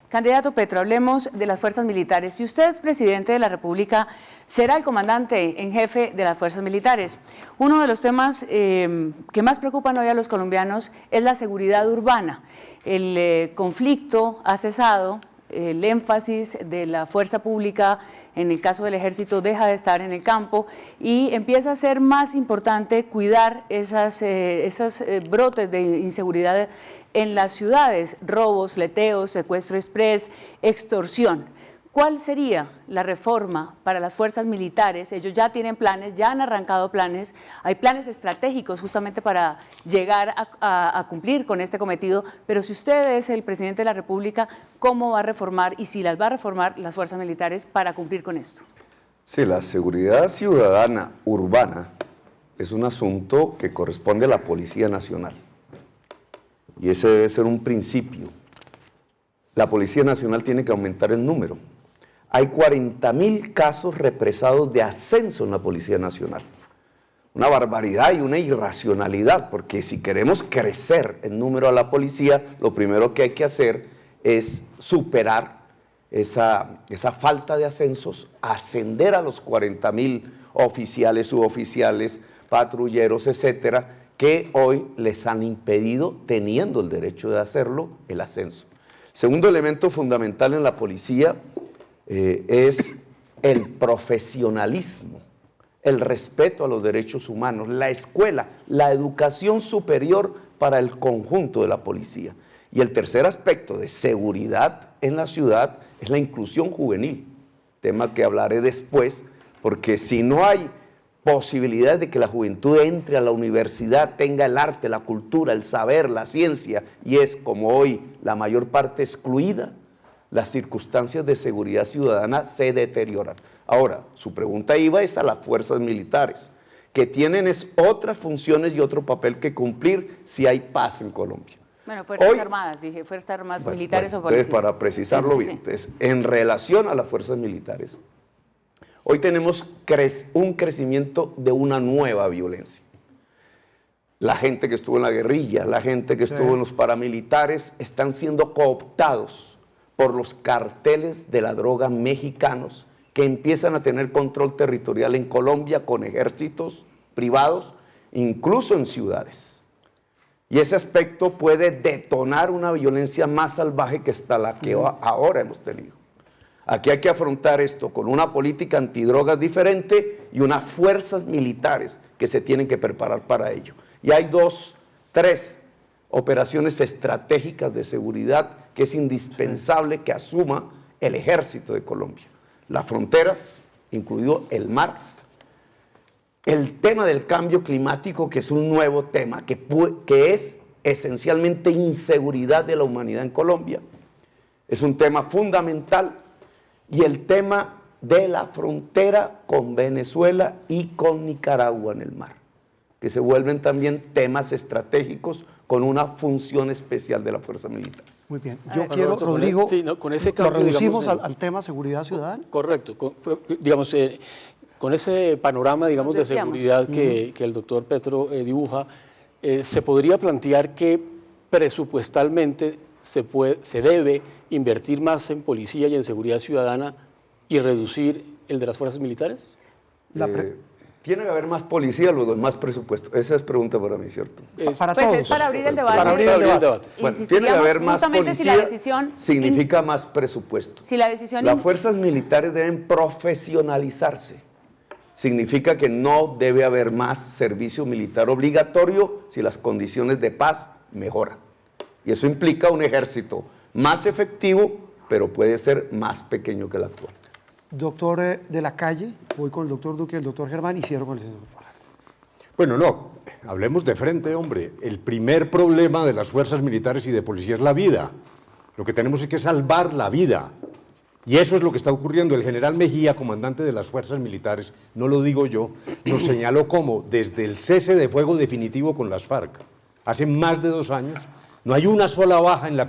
Candidato Petro, hablemos de las fuerzas militares. Si usted es presidente de la República, será el comandante en jefe de las fuerzas militares. Uno de los temas que más preocupan hoy a los colombianos es la seguridad urbana. El conflicto ha cesado, el énfasis de la fuerza pública, en el caso del ejército, deja de estar en el campo y empieza a ser más importante cuidar esos brotes de inseguridad en las ciudades, robos, fleteos, secuestro express, extorsión. ¿Cuál sería la reforma para las fuerzas militares? Ellos ya tienen planes, ya han arrancado planes, hay planes estratégicos justamente para llegar a cumplir con este cometido, pero si usted es el presidente de la República, ¿cómo va a reformar y si las va a reformar las fuerzas militares para cumplir con esto? Sí, la seguridad ciudadana urbana es un asunto que corresponde a la Policía Nacional y ese debe ser un principio. La Policía Nacional tiene que aumentar el número. Hay 40.000 casos represados de ascenso en la Policía Nacional. Una barbaridad y una irracionalidad, porque si queremos crecer en número a la policía, lo primero que hay que hacer es superar esa falta de ascensos, ascender a los 40.000 oficiales, suboficiales, patrulleros, etcétera, que hoy les han impedido, teniendo el derecho de hacerlo, el ascenso. Segundo elemento fundamental en la policía es el profesionalismo, el respeto a los derechos humanos, la escuela, la educación superior para el conjunto de la policía. Y el tercer aspecto de seguridad en la ciudad es la inclusión juvenil, tema que hablaré después, porque si no hay posibilidad de que la juventud entre a la universidad, tenga el arte, la cultura, el saber, la ciencia, y es como hoy la mayor parte excluida, las circunstancias de seguridad ciudadana se deterioran. Ahora, su pregunta iba es a las fuerzas militares, que tienen otras funciones y otro papel que cumplir si hay paz en Colombia. Bueno, Fuerzas Armadas, dije, Fuerzas Armadas, militares o policías. Entonces, para precisarlo bien, entonces, en relación a las fuerzas militares, hoy tenemos un crecimiento de una nueva violencia. La gente que estuvo en la guerrilla, la gente que estuvo en los paramilitares, están siendo cooptados por los carteles de la droga mexicanos que empiezan a tener control territorial en Colombia con ejércitos privados, incluso en ciudades. Y ese aspecto puede detonar una violencia más salvaje que hasta la que ahora hemos tenido. Aquí hay que afrontar esto con una política antidrogas diferente y unas fuerzas militares que se tienen que preparar para ello. Y hay tres operaciones estratégicas de seguridad que es indispensable que asuma el ejército de Colombia. Las fronteras, incluido el mar, el tema del cambio climático, que es un nuevo tema, que es esencialmente inseguridad de la humanidad en Colombia, es un tema fundamental, y el tema de la frontera con Venezuela y con Nicaragua en el mar, que se vuelven también temas estratégicos con una función especial de las fuerzas militares. Muy bien. Yo quiero, Rodrigo, con ese cambio, lo reducimos digamos, al tema seguridad ciudadana. Correcto. Digamos, con ese panorama, digamos, de seguridad que el doctor Petro dibuja, se podría plantear que presupuestalmente se debe invertir más en policía y en seguridad ciudadana y reducir el de las fuerzas militares. Tiene que haber más policía, luego más presupuesto. Esa es pregunta para mí, ¿cierto? Para todos. Es para abrir el debate. Para abrir el debate. Bueno, tiene que haber más policía, si la decisión significa más presupuesto. Si la decisión las fuerzas militares deben profesionalizarse. Significa que no debe haber más servicio militar obligatorio si las condiciones de paz mejoran. Y eso implica un ejército más efectivo, pero puede ser más pequeño que el actual. Doctor de la Calle, voy con el doctor Duque y el doctor Germán y cierro con el señor Fajardo. Bueno, no, hablemos de frente, hombre. El primer problema de las fuerzas militares y de policía es la vida. Lo que tenemos es que salvar la vida. Y eso es lo que está ocurriendo. El general Mejía, comandante de las fuerzas militares, no lo digo yo, nos señaló cómo desde el cese de fuego definitivo con las FARC, hace más de 2 años, no hay una sola baja en la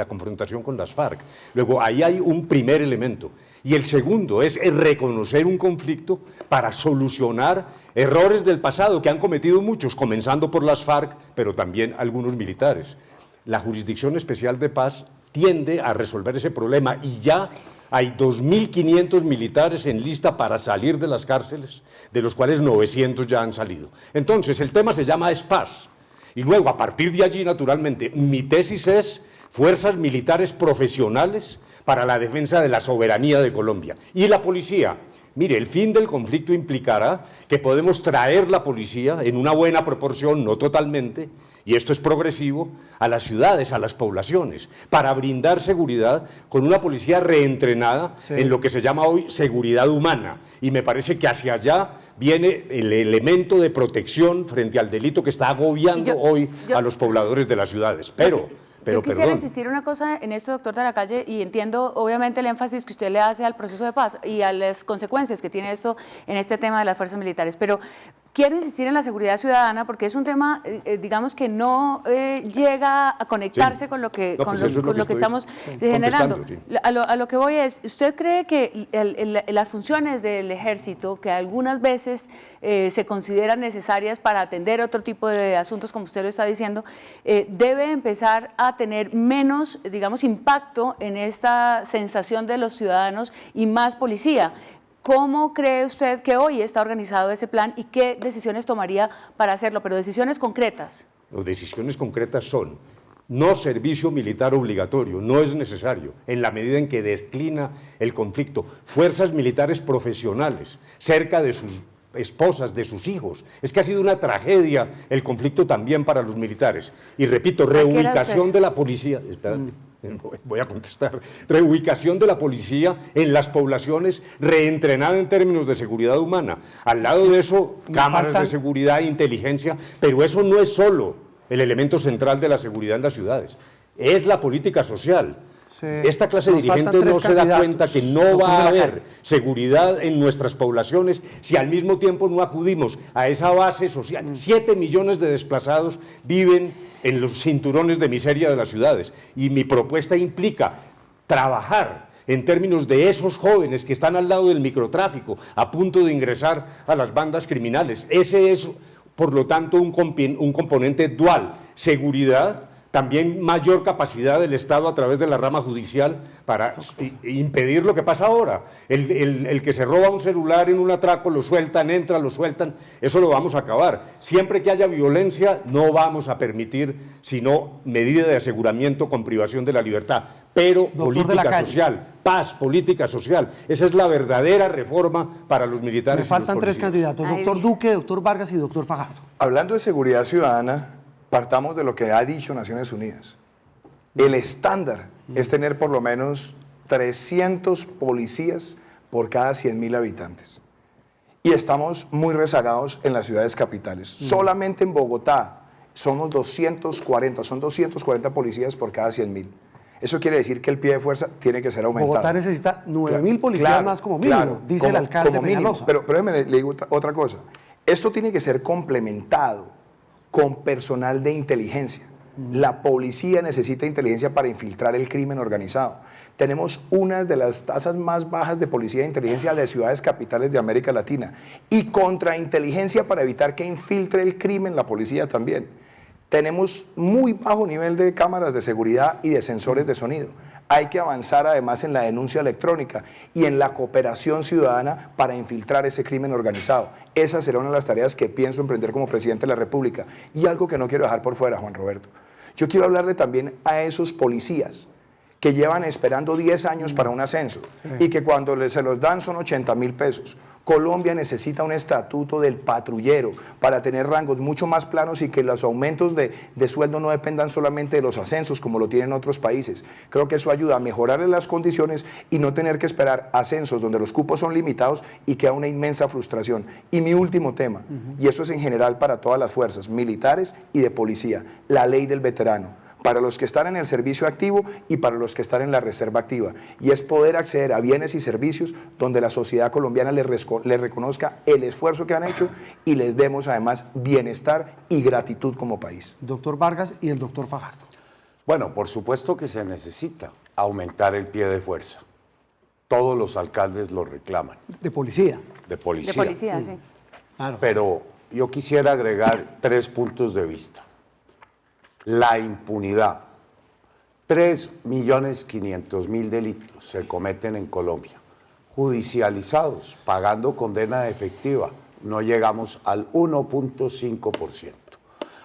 confrontación con las FARC. Luego, ahí hay un primer elemento. Y el segundo es reconocer un conflicto para solucionar errores del pasado que han cometido muchos, comenzando por las FARC, pero también algunos militares. la Jurisdicción Especial de Paz tiende a resolver ese problema y ya hay 2.500 militares en lista para salir de las cárceles, de los cuales 900 ya han salido. Entonces, el tema se llama paz. Y luego, a partir de allí, naturalmente, mi tesis es fuerzas militares profesionales para la defensa de la soberanía de Colombia. Y la policía. Mire, el fin del conflicto implicará que podemos traer la policía en una buena proporción, no totalmente, y esto es progresivo, a las ciudades, a las poblaciones, para brindar seguridad con una policía reentrenada en lo que se llama hoy seguridad humana. Y me parece que hacia allá viene el elemento de protección frente al delito que está agobiando hoy a los pobladores de las ciudades. Yo quisiera insistir una cosa en esto, doctor de la Calle, y entiendo obviamente el énfasis que usted le hace al proceso de paz y a las consecuencias que tiene esto en este tema de las fuerzas militares, pero quiero insistir en la seguridad ciudadana porque es un tema, digamos, que no llega a conectarse con lo que, lo que estamos generando. Sí. A lo que voy es, ¿usted cree que las funciones del ejército, que algunas veces se consideran necesarias para atender otro tipo de asuntos, como usted lo está diciendo, debe empezar a tener menos, digamos, impacto en esta sensación de los ciudadanos y más policía? ¿Cómo cree usted que hoy está organizado ese plan y qué decisiones tomaría para hacerlo? Pero decisiones concretas. Las decisiones concretas son: no servicio militar obligatorio, no es necesario, en la medida en que declina el conflicto. Fuerzas militares profesionales, cerca de sus esposas, de sus hijos. Es que ha sido una tragedia el conflicto también para los militares. Y repito, reubicación de la policía. Espérate. Voy a contestar. Reubicación de la policía en las poblaciones, reentrenada en términos de seguridad humana. Al lado de eso, cámaras de seguridad e inteligencia, pero eso no es solo el elemento central de la seguridad en las ciudades, es la política social. Esta clase dirigente no se da cuenta que no va a haber seguridad en nuestras poblaciones si al mismo tiempo no acudimos a esa base social. 7 millones de desplazados viven en los cinturones de miseria de las ciudades y mi propuesta implica trabajar en términos de esos jóvenes que están al lado del microtráfico, a punto de ingresar a las bandas criminales. Ese es, por lo tanto, un componente dual: seguridad, también mayor capacidad del Estado a través de la rama judicial para impedir lo que pasa ahora. El que se roba un celular en un atraco, lo sueltan, entra, lo sueltan, eso lo vamos a acabar. Siempre que haya violencia, no vamos a permitir sino medida de aseguramiento con privación de la libertad. Pero política social, paz, política social, esa es la verdadera reforma para los militares. Me faltan 3 candidatos, doctor Duque, doctor Vargas y doctor Fajardo. Hablando de seguridad ciudadana, partamos de lo que ha dicho Naciones Unidas. El estándar es tener por lo menos 300 policías por cada 100.000 habitantes. Y estamos muy rezagados en las ciudades capitales. Solamente en Bogotá somos 240, son 240 policías por cada 100.000. Eso quiere decir que el pie de fuerza tiene que ser aumentado. Bogotá necesita 9.000 policías más como mínimo, dice el alcalde Peñalosa. Pero déjeme, le digo otra cosa. Esto tiene que ser complementado con personal de inteligencia. La policía necesita inteligencia para infiltrar el crimen organizado. Tenemos una de las tasas más bajas de policía de inteligencia de ciudades capitales de América Latina y contrainteligencia para evitar que infiltre el crimen la policía también. Tenemos muy bajo nivel de cámaras de seguridad y de sensores de sonido. Hay que avanzar además en la denuncia electrónica y en la cooperación ciudadana para infiltrar ese crimen organizado. Esa será una de las tareas que pienso emprender como presidente de la República. Y algo que no quiero dejar por fuera, Juan Roberto. Yo quiero hablarle también a esos policías que llevan esperando 10 años para un ascenso y que cuando se los dan son 80.000 pesos. Colombia necesita un estatuto del patrullero para tener rangos mucho más planos y que los aumentos de sueldo no dependan solamente de los ascensos como lo tienen otros países. Creo que eso ayuda a mejorarles las condiciones y no tener que esperar ascensos donde los cupos son limitados y queda una inmensa frustración. Y mi último tema, y eso es en general para todas las fuerzas militares y de policía, la ley del veterano, para los que están en el servicio activo y para los que están en la reserva activa. Y es poder acceder a bienes y servicios donde la sociedad colombiana les reconozca el esfuerzo que han hecho y les demos además bienestar y gratitud como país. Doctor Vargas y el doctor Fajardo. Bueno, por supuesto que se necesita aumentar el pie de fuerza. Todos los alcaldes lo reclaman. De policía. De policía. De policía, sí. Claro. Pero yo quisiera agregar 3 puntos de vista. La impunidad, 3.500.000 delitos se cometen en Colombia. Judicializados, pagando condena efectiva, no llegamos al 1.5%.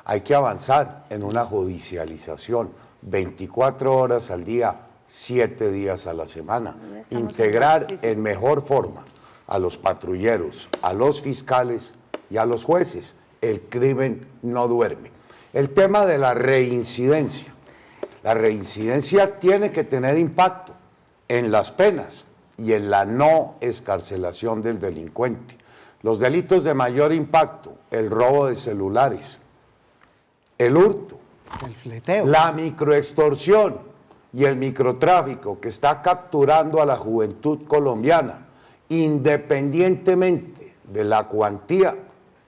Hay que avanzar en una judicialización 24 horas al día, 7 días a la semana. Integrar en mejor forma a los patrulleros, a los fiscales y a los jueces. El crimen no duerme. El tema de la reincidencia. La reincidencia tiene que tener impacto en las penas y en la no excarcelación del delincuente. Los delitos de mayor impacto, el robo de celulares, el hurto, El fleteo. la microextorsión y el microtráfico que está capturando a la juventud colombiana, independientemente de la cuantía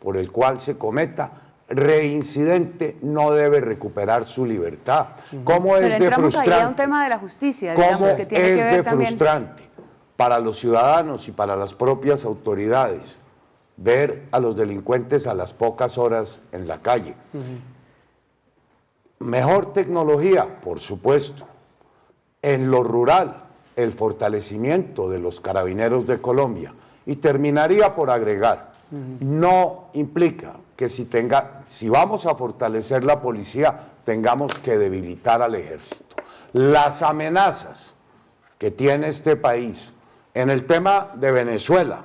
por el cual se cometa, reincidente no debe recuperar su libertad. ¿Cómo Pero es de entramos ahí a un frustrante? tema de la justicia, ¿Cómo digamos, que tiene es que ver de también... frustrante para los ciudadanos y para las propias autoridades ver a los delincuentes a las pocas horas en la calle? Mejor tecnología, por supuesto. En lo rural, el fortalecimiento de los carabineros de Colombia. Y terminaría por agregar, no implica que si vamos a fortalecer la policía, tengamos que debilitar al ejército. Las amenazas que tiene este país en el tema de Venezuela,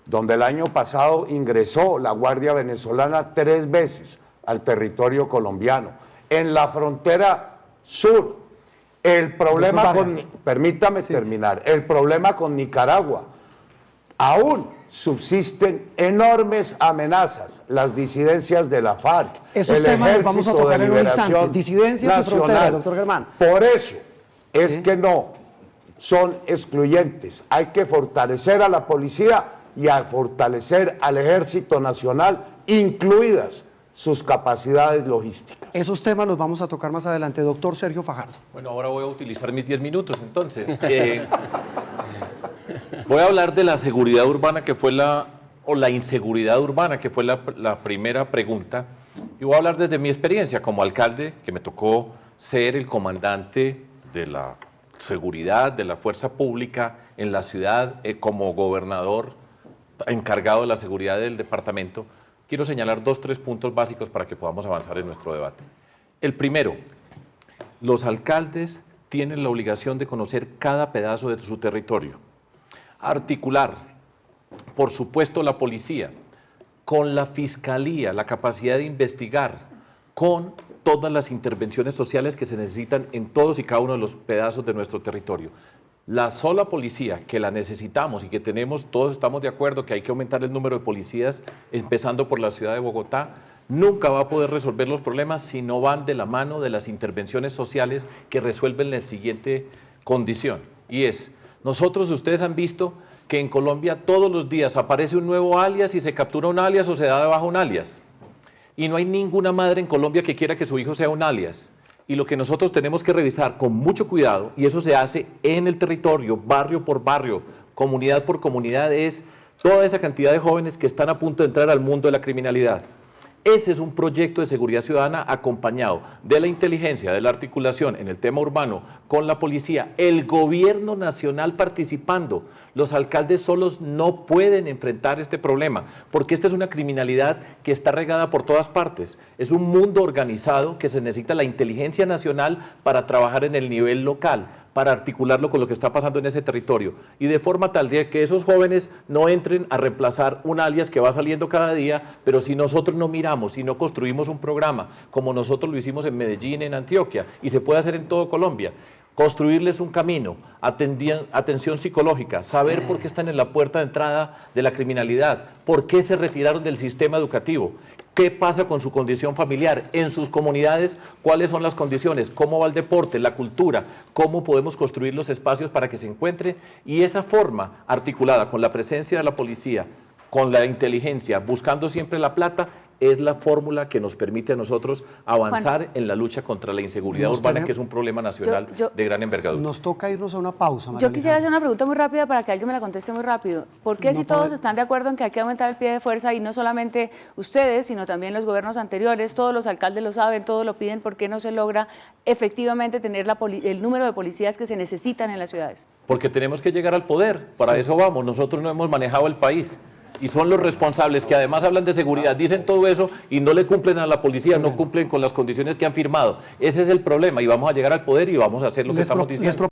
donde el año pasado ingresó la Guardia Venezolana 3 veces al territorio colombiano, en la frontera sur, el problema con, permítame terminar, el problema con Nicaragua, aún subsisten enormes amenazas, las disidencias de la FARC, Esos el temas los vamos a Ejército tocar de en un instante. Liberación Disidencias y Nacional. fronteras, doctor Germán. Por eso es que no son excluyentes. Hay que fortalecer a la policía y a fortalecer al Ejército Nacional, incluidas sus capacidades logísticas. Esos temas los vamos a tocar más adelante. Doctor Sergio Fajardo. Bueno, ahora voy a utilizar mis 10 minutos, entonces. Voy a hablar de la seguridad urbana, que fue la inseguridad urbana, que fue la primera pregunta. Y voy a hablar desde mi experiencia como alcalde, que me tocó ser el comandante de la seguridad, de la fuerza pública en la ciudad, como gobernador encargado de la seguridad del departamento. Quiero señalar 2 o 3 puntos básicos para que podamos avanzar en nuestro debate. El primero, los alcaldes tienen la obligación de conocer cada pedazo de su territorio. Articular, por supuesto, la policía, con la fiscalía, la capacidad de investigar, con todas las intervenciones sociales que se necesitan en todos y cada uno de los pedazos de nuestro territorio. La sola policía que la necesitamos y que tenemos, todos estamos de acuerdo que hay que aumentar el número de policías, empezando por la ciudad de Bogotá, nunca va a poder resolver los problemas si no van de la mano de las intervenciones sociales que resuelven la siguiente condición. Y es, ustedes han visto que en Colombia todos los días aparece un nuevo alias y se captura un alias o se da de baja un alias. Y no hay ninguna madre en Colombia que quiera que su hijo sea un alias. Y lo que nosotros tenemos que revisar con mucho cuidado, y eso se hace en el territorio, barrio por barrio, comunidad por comunidad, es toda esa cantidad de jóvenes que están a punto de entrar al mundo de la criminalidad. Ese es un proyecto de seguridad ciudadana acompañado de la inteligencia, de la articulación en el tema urbano con la policía, el gobierno nacional participando. Los alcaldes solos no pueden enfrentar este problema, porque esta es una criminalidad que está regada por todas partes. Es un mundo organizado que se necesita la inteligencia nacional para trabajar en el nivel local, para articularlo con lo que está pasando en ese territorio, y de forma tal de que esos jóvenes no entren a reemplazar un alias que va saliendo cada día, pero si nosotros no miramos, si no construimos un programa, como nosotros lo hicimos en Medellín, en Antioquia, y se puede hacer en todo Colombia, construirles un camino, atención psicológica, saber por qué están en la puerta de entrada de la criminalidad, por qué se retiraron del sistema educativo, qué pasa con su condición familiar, en sus comunidades, cuáles son las condiciones, cómo va el deporte, la cultura, cómo podemos construir los espacios para que se encuentre, y esa forma articulada con la presencia de la policía, con la inteligencia, buscando siempre la plata, es la fórmula que nos permite a nosotros avanzar en la lucha contra la inseguridad urbana, que es un problema nacional de gran envergadura. Nos toca irnos a una pausa, María Yo quisiera hacer Alejandra. una pregunta muy rápida para que alguien me la conteste muy rápido. ¿Por qué si todos están de acuerdo en que hay que aumentar el pie de fuerza y no solamente ustedes, sino también los gobiernos anteriores, todos los alcaldes lo saben, todos lo piden, por qué no se logra efectivamente tener el número de policías que se necesitan en las ciudades? Porque tenemos que llegar al poder, para eso vamos, nosotros no hemos manejado el país. Y son los responsables que además hablan de seguridad, dicen todo eso y no le cumplen a la policía, no cumplen con las condiciones que han firmado. Ese es el problema y vamos a llegar al poder y vamos a hacer lo que estamos diciendo.